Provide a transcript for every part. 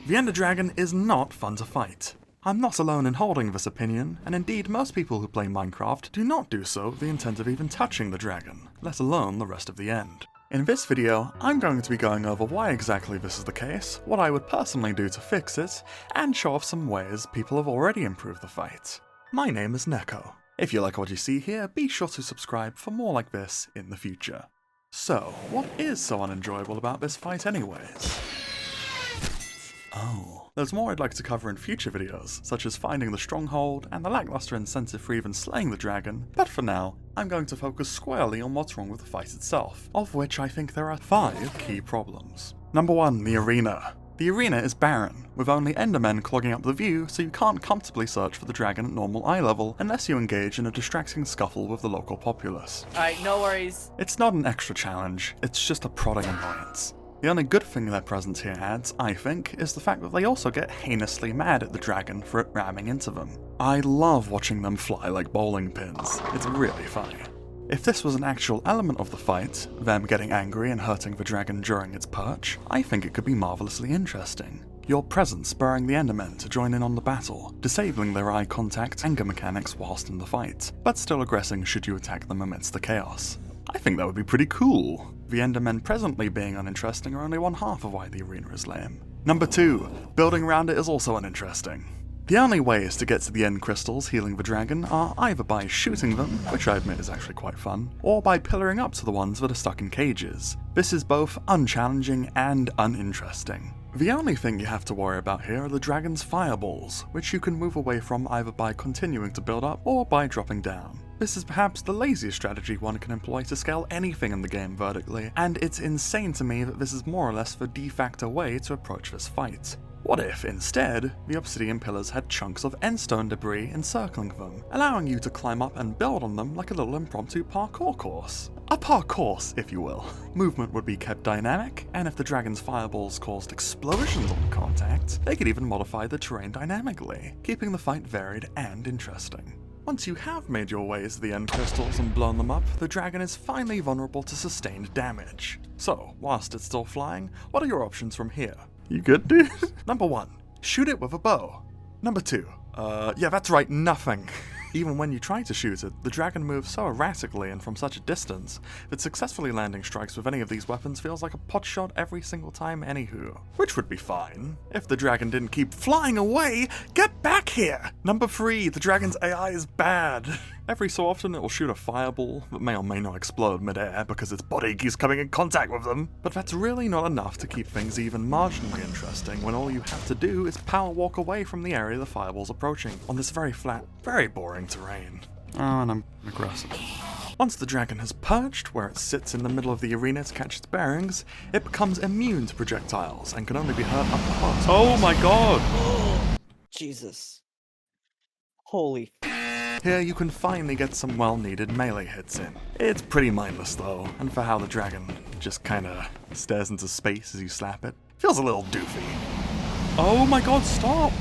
The Ender Dragon is not fun to fight. I'm not alone in holding this opinion, and indeed most people who play Minecraft do not do so with the intent of even touching the dragon, let alone the rest of the end. In this video, I'm going to be going over why exactly this is the case, what I would personally do to fix it, and show off some ways people have already improved the fight. My name is Neko. If you like what you see here, be sure to subscribe for more like this in the future. So, what is so unenjoyable about this fight anyways? Oh, there's more I'd like to cover in future videos, such as finding the stronghold and the lackluster incentive for even slaying the dragon, but for now, I'm going to focus squarely on what's wrong with the fight itself, of which I think there are 5 key problems. Number 1, the arena. The arena is barren, with only endermen clogging up the view, so you can't comfortably search for the dragon at normal eye level unless you engage in a distracting scuffle with the local populace. Alright, no worries. It's not an extra challenge, it's just a prodding annoyance. The only good thing their presence here adds, I think, is the fact that they also get heinously mad at the dragon for it ramming into them. I love watching them fly like bowling pins, it's really funny. If this was an actual element of the fight, them getting angry and hurting the dragon during its perch, I think it could be marvellously interesting. Your presence spurring the endermen to join in on the battle, disabling their eye contact anger mechanics whilst in the fight, but still aggressing should you attack them amidst the chaos. I think that would be pretty cool. The endermen presently being uninteresting are only one half of why the arena is lame. Number 2, building around it is also uninteresting. The only ways to get to the end crystals healing the dragon are either by shooting them, which I admit is actually quite fun, or by pillaring up to the ones that are stuck in cages. This is both unchallenging and uninteresting. The only thing you have to worry about here are the dragon's fireballs, which you can move away from either by continuing to build up or by dropping down. This is perhaps the laziest strategy one can employ to scale anything in the game vertically, and it's insane to me that this is more or less the de facto way to approach this fight. What if, instead, the obsidian pillars had chunks of endstone debris encircling them, allowing you to climb up and build on them like a little impromptu parkour course? A parcourse, if you will. Movement would be kept dynamic, and if the dragon's fireballs caused explosions on contact, they could even modify the terrain dynamically, keeping the fight varied and interesting. Once you have made your way to the end crystals and blown them up, the dragon is finally vulnerable to sustained damage. So, whilst it's still flying, what are your options from here? You good, dude? Number 1, shoot it with a bow. Number 2, yeah, that's right, nothing. Even when you try to shoot it, the dragon moves so erratically and from such a distance that successfully landing strikes with any of these weapons feels like a pot shot every single time anywho. Which would be fine, if the dragon didn't keep flying away. Get back here! Number 3, the dragon's AI is bad. Every so often it will shoot a fireball that may or may not explode midair because its body keeps coming in contact with them, but that's really not enough to keep things even marginally interesting when all you have to do is power walk away from the area the fireball's approaching on this very flat, very boring terrain. Oh, and I'm aggressive. Once the dragon has perched where it sits in the middle of the arena to catch its bearings, it becomes immune to projectiles and can only be hurt up close. Oh my god! Jesus. Holy Here you can finally get some well-needed melee hits in. It's pretty mindless though, and for how the dragon just kinda stares into space as you slap it, feels a little doofy. Oh my god, stop!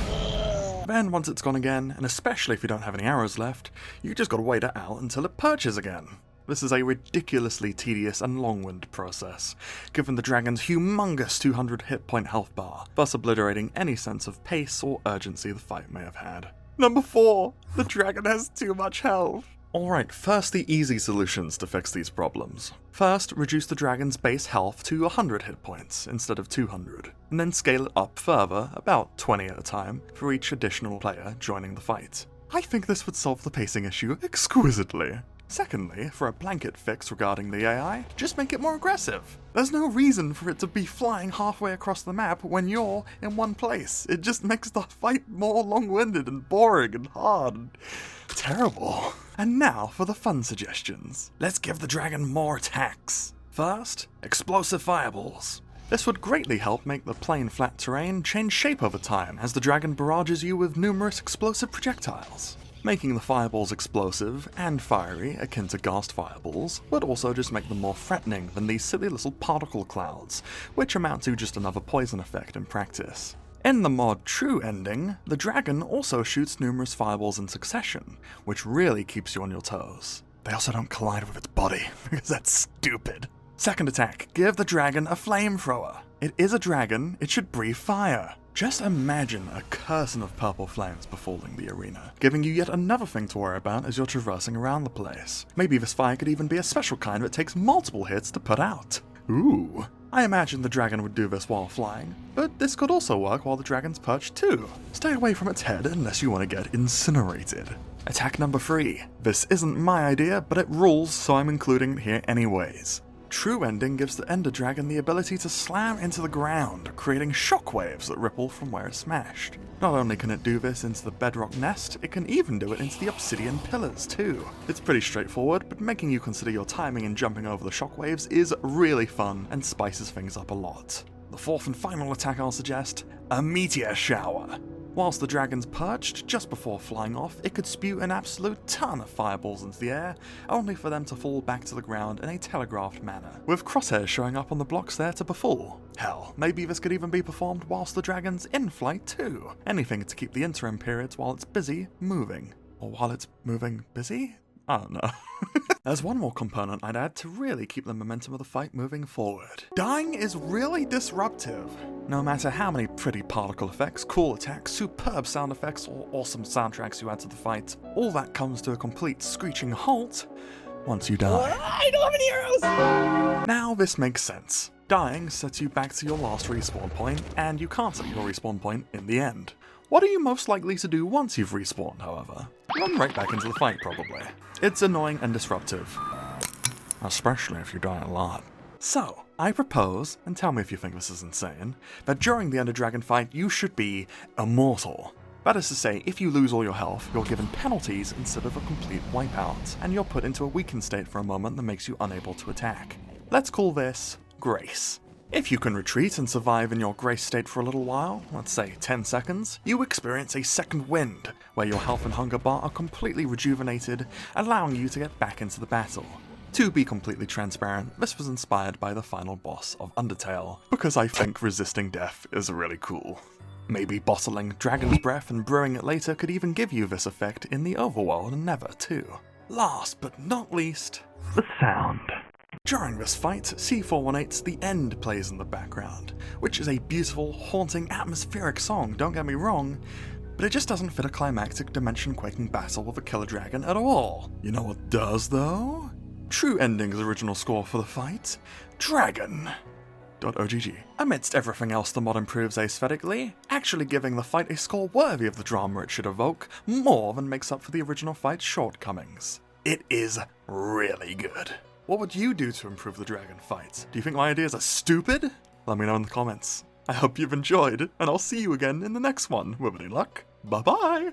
Then once it's gone again, and especially if you don't have any arrows left, you just gotta wait it out until it perches again. This is a ridiculously tedious and long-winded process, given the dragon's humongous 200 hit point health bar, thus obliterating any sense of pace or urgency the fight may have had. Number 4, the dragon has too much health. Alright, first the easy solutions to fix these problems. First, reduce the dragon's base health to 100 hit points instead of 200, and then scale it up further, about 20 at a time, for each additional player joining the fight. I think this would solve the pacing issue exquisitely. Secondly, for a blanket fix regarding the AI, just make it more aggressive. There's no reason for it to be flying halfway across the map when you're in one place. It just makes the fight more long-winded and boring and hard and terrible. And now for the fun suggestions. Let's give the dragon more attacks. First, explosive fireballs. This would greatly help make the plain flat terrain change shape over time as the dragon barrages you with numerous explosive projectiles. Making the fireballs explosive and fiery, akin to ghast fireballs, would also just make them more threatening than these silly little particle clouds, which amount to just another poison effect in practice. In the mod True ending, the dragon also shoots numerous fireballs in succession, which really keeps you on your toes. They also don't collide with its body, because that's stupid. Second attack, give the dragon a flamethrower. It is a dragon, it should breathe fire. Just imagine a curtain of purple flames befalling the arena, giving you yet another thing to worry about as you're traversing around the place. Maybe this fire could even be a special kind that takes multiple hits to put out. Ooh. I imagine the dragon would do this while flying, but this could also work while the dragon's perched too. Stay away from its head unless you want to get incinerated. Attack number 3. This isn't my idea, but it rules, so I'm including it here anyways. True Ending gives the Ender Dragon the ability to slam into the ground, creating shockwaves that ripple from where it's smashed. Not only can it do this into the bedrock nest, it can even do it into the obsidian pillars too. It's pretty straightforward, but making you consider your timing in jumping over the shockwaves is really fun and spices things up a lot. The 4th and final attack I'll suggest, a Meteor Shower. Whilst the dragon's perched, just before flying off, it could spew an absolute ton of fireballs into the air, only for them to fall back to the ground in a telegraphed manner, with crosshairs showing up on the blocks there to befool. Hell, maybe this could even be performed whilst the dragon's in flight too. Anything to keep the interim periods while it's busy moving. Or while it's moving busy? I don't know. There's one more component I'd add to really keep the momentum of the fight moving forward. Dying is really disruptive. No matter how many pretty particle effects, cool attacks, superb sound effects, or awesome soundtracks you add to the fight, all that comes to a complete screeching halt once you die. I don't have any arrows! Now this makes sense. Dying sets you back to your last respawn point, and you can't set your respawn point in the end. What are you most likely to do once you've respawned, however? Run right back into the fight, probably. It's annoying and disruptive, especially if you die a lot. So, I propose, and tell me if you think this is insane, that during the Ender Dragon fight you should be immortal. That is to say, if you lose all your health, you're given penalties instead of a complete wipeout, and you're put into a weakened state for a moment that makes you unable to attack. Let's call this Grace. If you can retreat and survive in your grace state for a little while, let's say 10 seconds, you experience a second wind, where your health and hunger bar are completely rejuvenated, allowing you to get back into the battle. To be completely transparent, this was inspired by the final boss of Undertale, because I think resisting death is really cool. Maybe bottling dragon's breath and brewing it later could even give you this effect in the overworld and Nether too. Last but not least, the sound. During this fight, C418's The End plays in the background, which is a beautiful, haunting, atmospheric song, don't get me wrong, but it just doesn't fit a climactic dimension-quaking battle with a killer dragon at all. You know what does, though? True Ending's original score for the fight, Dragon.ogg. Amidst everything else the mod improves aesthetically, actually giving the fight a score worthy of the drama it should evoke more than makes up for the original fight's shortcomings. It is really good. What would you do to improve the dragon fight? Do you think my ideas are stupid? Let me know in the comments. I hope you've enjoyed, and I'll see you again in the next one. With any luck, bye bye!